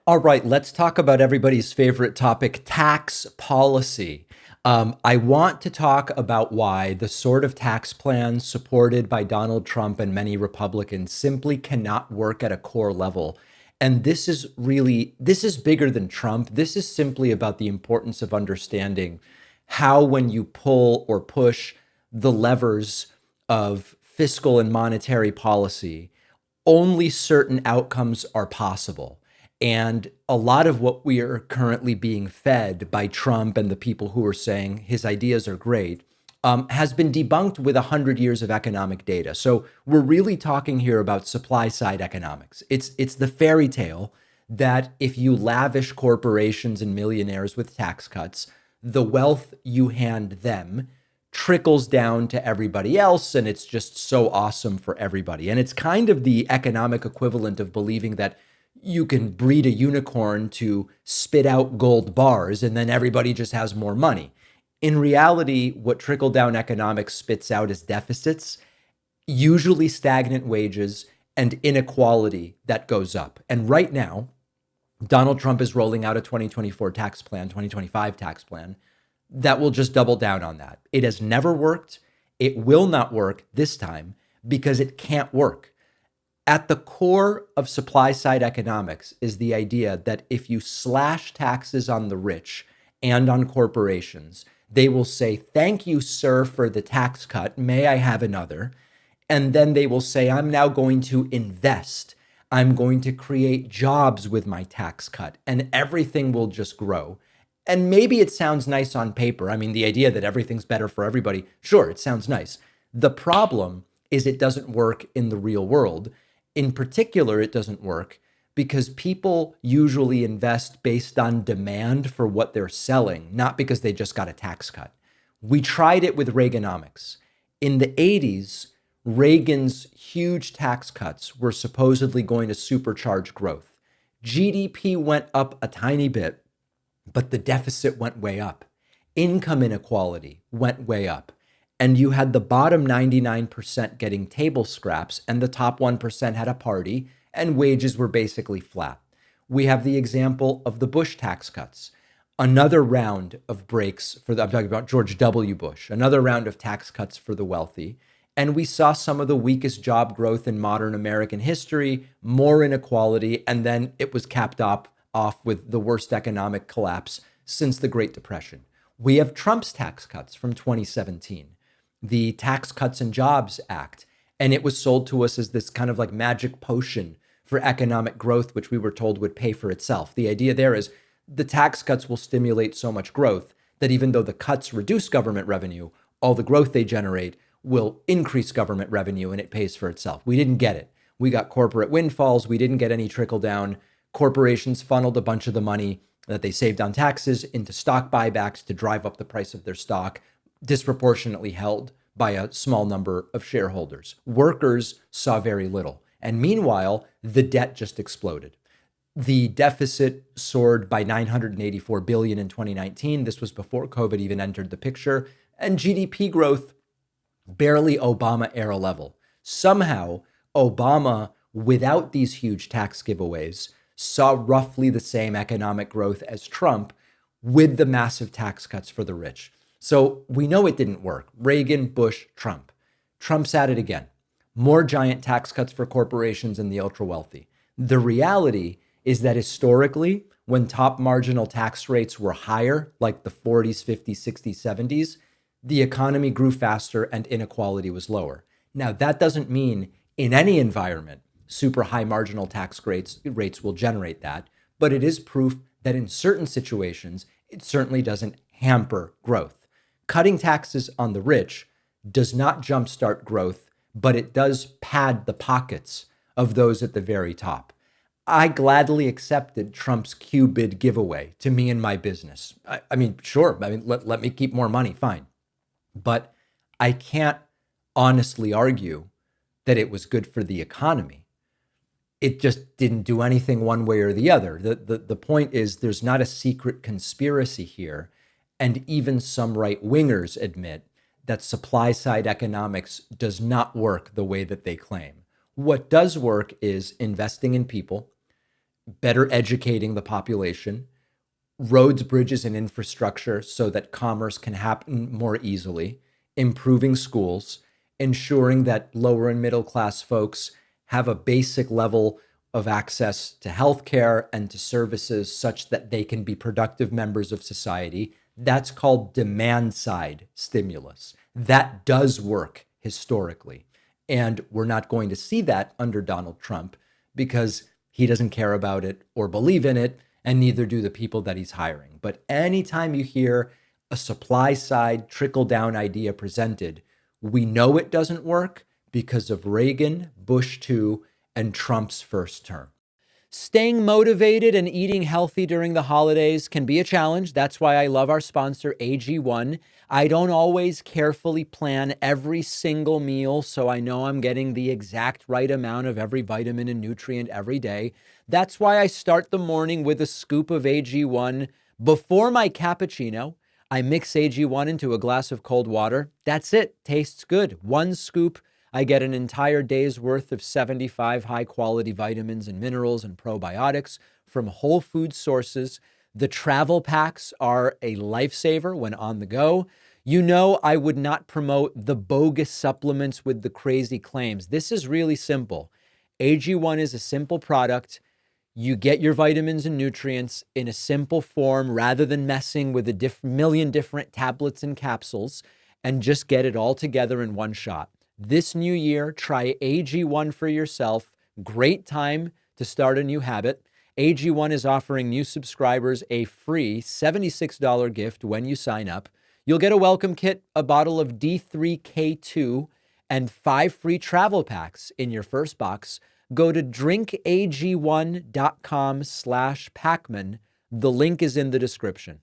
All right, let's talk about everybody's favorite topic, tax policy. I want to talk about why the sort of tax plans supported by Donald Trump and many Republicans simply cannot work at a core level. And this is bigger than Trump. This is simply about the importance of understanding how, when you pull or push the levers of fiscal and monetary policy, only certain outcomes are possible. And a lot of what we are currently being fed by Trump and the people who are saying his ideas are great has been debunked with 100 years of economic data. So we're really talking here about supply side economics. It's the fairy tale that if you lavish corporations and millionaires with tax cuts, the wealth you hand them trickles down to everybody else, and it's just so awesome for everybody. And it's kind of the economic equivalent of believing that you can breed a unicorn to spit out gold bars and then everybody just has more money. In reality, what trickle down economics spits out is deficits, usually stagnant wages, and inequality that goes up. And right now, Donald Trump is rolling out a 2024 tax plan, 2025 tax plan that will just double down on that. It has never worked. It will not work this time because it can't work. At the core of supply side economics is the idea that if you slash taxes on the rich and on corporations, they will say, "Thank you, sir, for the tax cut. May I have another?" And then they will say, "I'm now going to invest. I'm going to create jobs with my tax cut," and everything will just grow. And maybe it sounds nice on paper. I mean, the idea that everything's better for everybody, sure, it sounds nice. The problem is it doesn't work in the real world. In particular, it doesn't work because people usually invest based on demand for what they're selling, not because they just got a tax cut. We tried it with Reaganomics. In the 80s, Reagan's huge tax cuts were supposedly going to supercharge growth. GDP went up a tiny bit, but the deficit went way up. Income inequality went way up. And you had the bottom 99% getting table scraps, and the top 1% had a party, and wages were basically flat. We have the example of the Bush tax cuts, another round of breaks I'm talking about George W. Bush, another round of tax cuts for the wealthy. And we saw some of the weakest job growth in modern American history, more inequality, and then it was capped off with the worst economic collapse since the Great Depression. We have Trump's tax cuts from 2017, the Tax Cuts and Jobs Act, and it was sold to us as this kind of like magic potion for economic growth, which we were told would pay for itself. The idea there is the tax cuts will stimulate so much growth that even though the cuts reduce government revenue, all the growth they generate will increase government revenue and it pays for itself. We didn't get it. We got corporate windfalls. We didn't get any trickle down. Corporations funneled a bunch of the money that they saved on taxes into stock buybacks to drive up the price of their stock, disproportionately held by a small number of shareholders. Workers saw very little. And meanwhile, the debt just exploded. The deficit soared by 984 billion in 2019. This was before COVID even entered the picture. And GDP growth barely Obama era level. Somehow, Obama, without these huge tax giveaways, saw roughly the same economic growth as Trump with the massive tax cuts for the rich. So we know it didn't work. Reagan, Bush, Trump. Trump's at it again. More giant tax cuts for corporations and the ultra wealthy. The reality is that historically, when top marginal tax rates were higher, like the 40s, 50s, 60s, 70s, the economy grew faster and inequality was lower. Now, that doesn't mean in any environment, super high marginal tax rates will generate that, but it is proof that in certain situations, it certainly doesn't hamper growth. Cutting taxes on the rich does not jumpstart growth, but it does pad the pockets of those at the very top. I gladly accepted Trump's Q bid giveaway to me and my business. I mean, sure, let me keep more money, fine. But I can't honestly argue that it was good for the economy. It just didn't do anything one way or the other. The point is there's not a secret conspiracy here. And even some right wingers admit that supply side economics does not work the way that they claim. What does work is investing in people, better educating the population, roads, bridges, and infrastructure so that commerce can happen more easily, improving schools, ensuring that lower and middle class folks have a basic level of access to healthcare and to services such that they can be productive members of society. That's called demand side stimulus. That does work historically. And we're not going to see that under Donald Trump because he doesn't care about it or believe in it, and neither do the people that he's hiring. But anytime you hear a supply side trickle down idea presented, we know it doesn't work because of Reagan, Bush 2, and Trump's first term. Staying motivated and eating healthy during the holidays can be a challenge. That's why I love our sponsor, AG1. I don't always carefully plan every single meal, so I know I'm getting the exact right amount of every vitamin and nutrient every day. That's why I start the morning with a scoop of AG1 before my cappuccino. I mix AG1 into a glass of cold water. That's it. Tastes good. One scoop. I get an entire day's worth of 75 high-quality vitamins and minerals and probiotics from whole food sources. The travel packs are a lifesaver when on the go. You know, I would not promote the bogus supplements with the crazy claims. This is really simple. AG1 is a simple product. You get your vitamins and nutrients in a simple form rather than messing with a million different tablets and capsules, and just get it all together in one shot. This new year, try AG1 for yourself. Great time to start a new habit. AG1 is offering new subscribers a free $76 gift when you sign up. You'll get a welcome kit, a bottle of D3K2, and 5 free travel packs in your first box. Go to drinkag1.com/Pacman. The link is in the description.